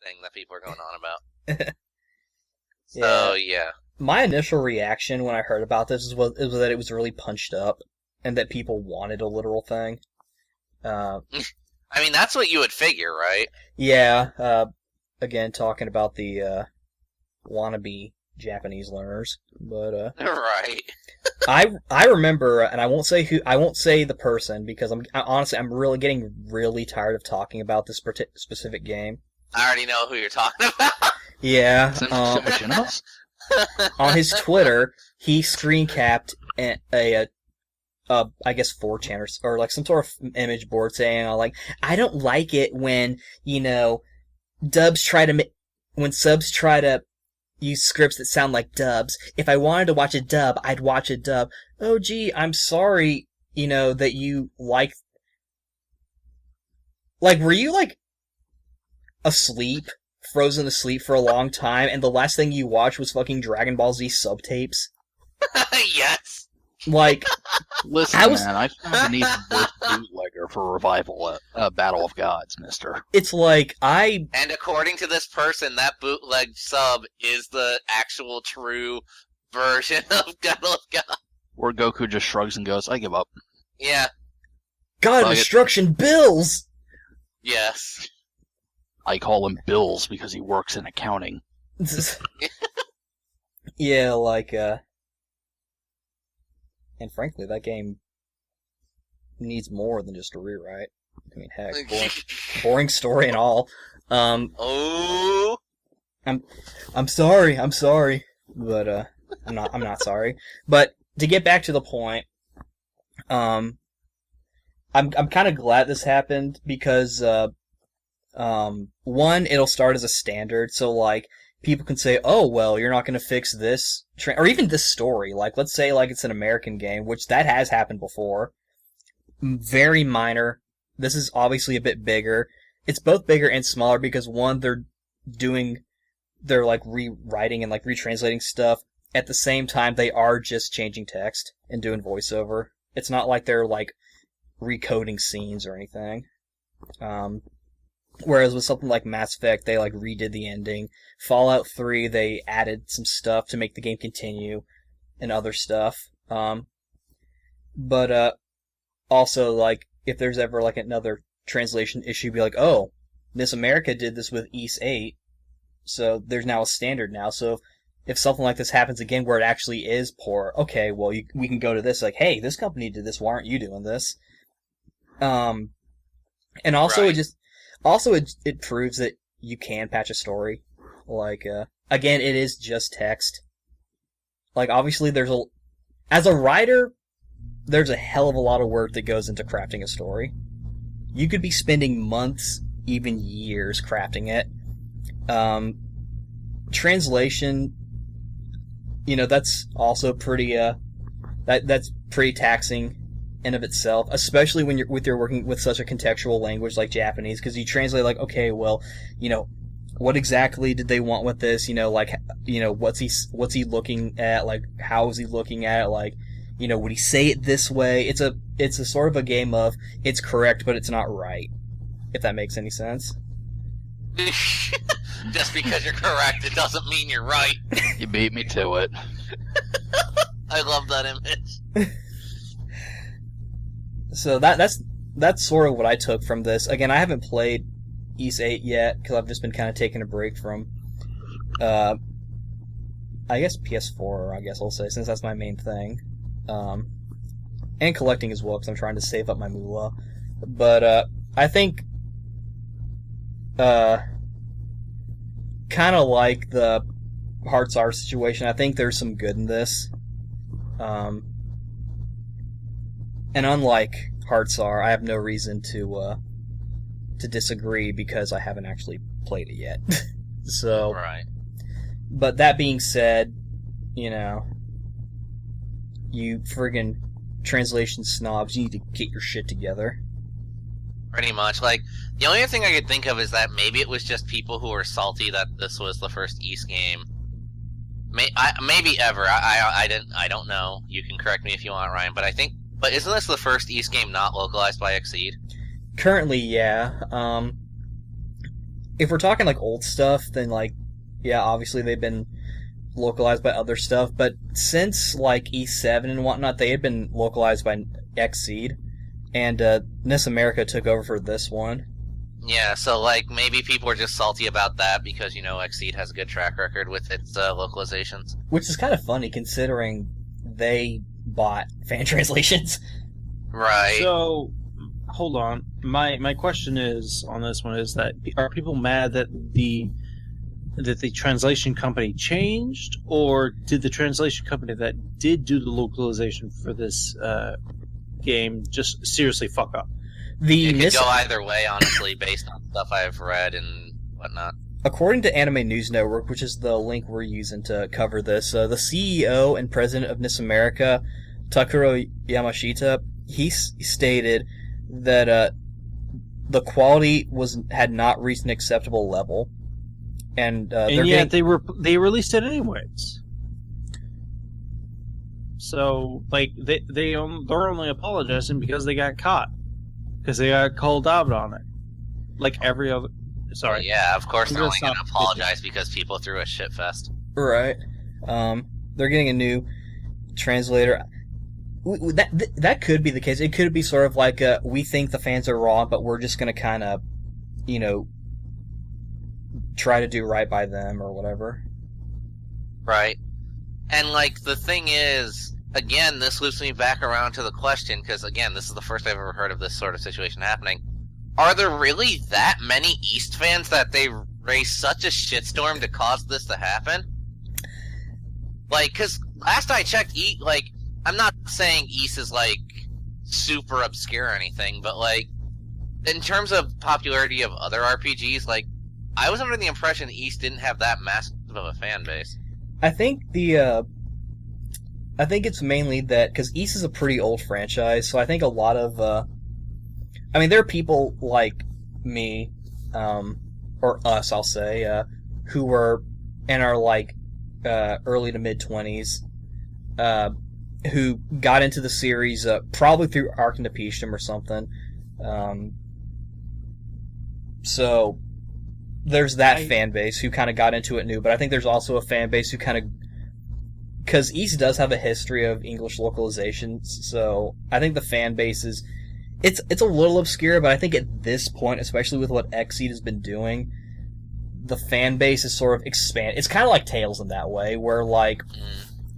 thing that people are going on about. Yeah. So, yeah. My initial reaction when I heard about this was that it was really punched up, and that people wanted a literal thing. I mean, that's what you would figure, right? Yeah, again, talking about the wannabe Japanese learners, but Right. I remember, and I won't say the person because honestly I'm really getting really tired of talking about this specific game. I already know who you're talking about. Yeah, Machinima? on his Twitter, he screen capped a I guess 4chan or like some sort of image board saying like, I don't like it when when subs try to use scripts that sound like dubs. If I wanted to watch a dub, I'd watch a dub. Oh gee, I'm sorry, that you like were you like asleep, frozen asleep for a long time, and the last thing you watched was fucking Dragon Ball Z subtapes? Yes. Like, Listen, man, I found the need for worst bootlegger for revival at Battle of Gods, mister. it's like And according to this person, that bootleg sub is the actual true version of Battle of God. Where Goku just shrugs and goes, I give up. Yeah. God of Destruction Bills! Yes. I call him Bills because he works in accounting. Yeah, like, and frankly, that game needs more than just a rewrite. I mean, heck, boring story and all. Oh. I'm sorry, but I'm not sorry. But to get back to the point, I'm kind of glad this happened because one, it'll start as a standard, so like people can say, oh well, you're not going to fix this or even this story. Like, let's say like it's an American game, which that has happened before. Very minor. This is obviously a bit bigger. It's both bigger and smaller because one, they're like rewriting and like retranslating stuff. At the same time, they are just changing text and doing voiceover. It's not like they're like recoding scenes or anything. Whereas with something like Mass Effect, they like redid the ending. Fallout 3, they added some stuff to make the game continue and other stuff. But also like if there's ever like another translation issue, be like, oh, Miss America did this with Ys 8, so there's now a standard now. So if something like this happens again where it actually is poor, okay, well we can go to this like, hey, this company did this, why aren't you doing this? And also Right. it proves that you can patch a story. Like, again, it is just text. Like, obviously as a writer, there's a hell of a lot of work that goes into crafting a story. You could be spending months, even years, crafting it. Translation, that's also pretty, that's pretty taxing in of itself, especially when you're working with such a contextual language like Japanese, because you translate like, okay, well, what exactly did they want with this? What's he looking at? Like, how is he looking at it? Like, would he say it this way? It's a sort of a game of it's correct, but it's not right. If that makes any sense. Just because you're correct, it doesn't mean you're right. You beat me to it. I love that image. So that's sort of what I took from this. Again, I haven't played Ys 8 yet because I've just been kind of taking a break from, I guess PS4. I guess I'll say, since that's my main thing, and collecting as well because I'm trying to save up my moolah. But I think, kind of like the Hearts R situation, I think there's some good in this. And unlike Hearts R, I have no reason to disagree because I haven't actually played it yet. So, Right. But that being said, you friggin' translation snobs, you need to get your shit together. Pretty much. Like, the only thing I could think of is that maybe it was just people who were salty that this was the first Ys game. Maybe ever. I don't know. You can correct me if you want, Ryan. But isn't this the first Ys game not localized by Exceed? Currently, yeah. if we're talking like old stuff, then like, yeah, obviously they've been localized by other stuff, but since like E7 and whatnot, they had been localized by Xseed, and NIS America took over for this one. Yeah, so like maybe people are just salty about that because Xseed has a good track record with its localizations. Which is kind of funny considering they bought fan translations. Right. So, hold on. My question is on this one is that are people mad that the translation company changed, or did the translation company that did do the localization for this game just seriously fuck up? It could go either way, honestly, based on stuff I've read and whatnot. According to Anime News Network, which is the link we're using to cover this, the CEO and president of NIS America, Takuro Yamashita, he stated that the quality had not reached an acceptable level, and yet they released it anyways. So like they're only apologizing because they got caught, because they got called out on it, like every other. Sorry. Well, yeah, of course they're only going to apologize because people threw a shitfest. Right. They're getting a new translator. That could be the case. It could be sort of like we think the fans are wrong, but we're just going to kind of, try to do right by them or whatever. Right. And like the thing is, again, this loops me back around to the question, because again, this is the first I've ever heard of this sort of situation happening. Are there really that many East fans that they raised such a shitstorm to cause this to happen? Like, because last I checked, I'm not saying East is, like, super obscure or anything, but, like, in terms of popularity of other RPGs, like, I was under the impression East didn't have that massive of a fan base. I think I think it's mainly that, because East is a pretty old franchise, so I think a lot of, there are people like me, or us, I'll say, who were in our, like, early to mid-20s, who got into the series probably through Arc and Nepetium or something. So there's that fan base who kind of got into it new, but I think there's also a fan base who kind of... Because East does have a history of English localizations, so I think the fan base is... It's a little obscure, but I think at this point, especially with what Xseed has been doing, the fan base is sort of expanded. It's kind of like Tales in that way, where, like...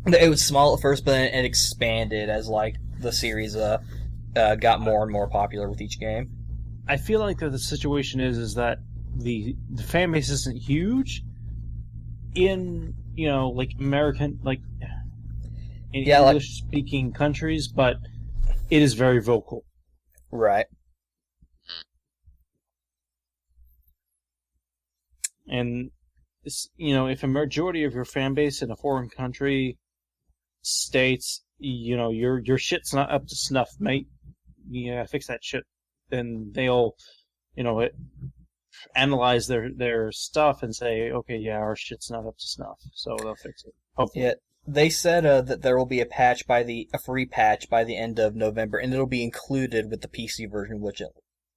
It was small at first, but then it expanded as, like, the series got more and more popular with each game. I feel like the situation is that the fan base isn't huge in, like, American, like, in English-speaking countries, but it is very vocal. Right. And, if a majority of your fan base in a foreign country states, your shit's not up to snuff, mate, fix that shit, then they'll, analyze their stuff and say, okay, yeah, our shit's not up to snuff, so they'll fix it. Hopefully. Yeah, they said that there will be a free patch by the end of November, and it'll be included with the PC version,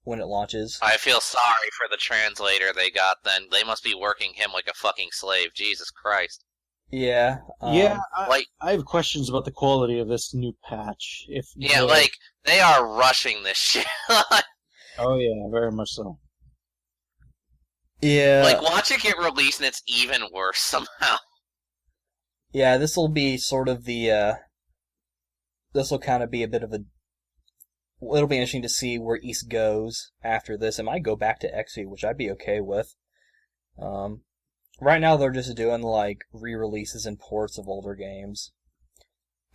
when it launches. I feel sorry for the translator they got then. They must be working him like a fucking slave. Jesus Christ. Yeah. I have questions about the quality of this new patch. They are rushing this shit. Oh yeah, very much so. Yeah. Like, watch it get released and it's even worse somehow. Yeah, this will be sort of the, this will kind of be a bit of a... It'll be interesting to see where East goes after this. It might go back to Xseed, which I'd be okay with. Right now they're just doing, like, re-releases and ports of older games.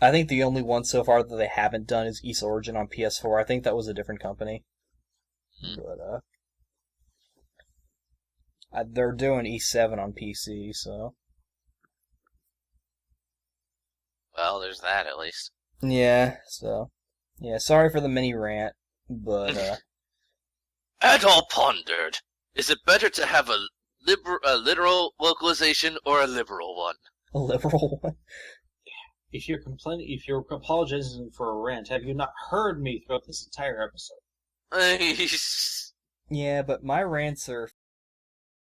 I think the only one so far that they haven't done is East Origin on PS4. I think that was a different company. But, they're doing E7 on PC, so... Well, there's that, at least. Yeah, so... Yeah, sorry for the mini rant, but, Adol pondered, is it better to have a literal localization or a liberal one? A liberal one? If you're apologizing for a rant, have you not heard me throughout this entire episode? Yeah, but my rants are